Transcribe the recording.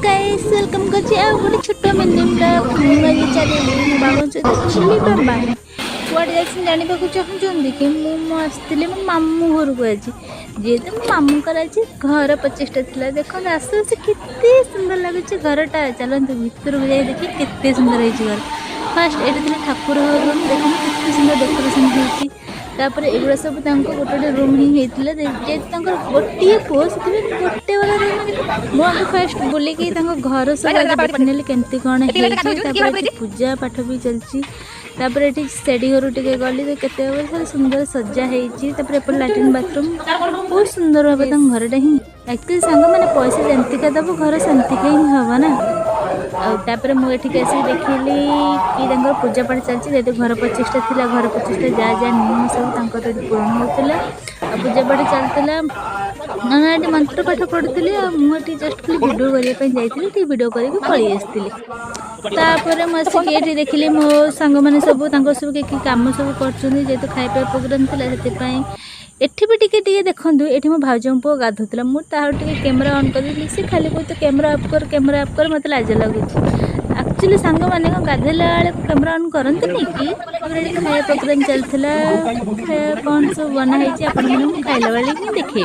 guys welcome करछि आ गोटे छोट मिनी ब्लॉग मुझे चलेली मो बाबा छिली बाबा कुआडे जाइछन जानि पाखु चाहुचंदी कि मु आस्थिले मो मामू घर को आछि जे तो मो मामू कर आछि घर 25 टा थिला देखो आसे से कितने सुंदर लागै छै घरटा चलंतु भीतर को जाई देखि कितने सुंदर है घर फास्ट एटे थिले ठाकुर घर देखो कितने सुंदर डेकोरेशन होछि तापर एगुड़ा सब गोटे गोटे रूम ही होता जे गोटे पुओ से गोटे वाला रूम मुझे फास्ट बुलिकी घर सब देखने केमती कौन है पूजा पाठ भी चलती ये सेडी घर टे गली तो के सुंदर सजा होपर लाट्रिन बाथरूम बहुत सुंदर भाव घरटा ही एक्चुअली सांग मैंने पैसा जमती दब घर सेमती ही हम ना आउे मुझे आसिक देखिली कि पूजा पाठ चलती जेहतु घर 25 टा थी घर 25 टा जहाँ जहाँ नियम सब पूर्ण होता पूजा पाठ चलता ना ये मंत्र पाठ पढ़ुली मुझे जस्ट खाली भिडियो करने जाइए भिडियो करके पलि आसती मुझे ये देखिली मो सांग मैंने सब सब कि कम सब कर खाଇବା प्रोग्राम थी एठी भी टिके देखूँ ये मो भाज पु गाधुला मुझे कैमेरा ऑन कर सी खाली कहते कैमेरा ऑफ कर मत लाज लगुच एक्चुअली सांग मैंने गाधेला कैमेरा ऑन करते कि खाया प्रोग्राम चलता खाया कौन सब बनाई आप खाइला बेले ही देखे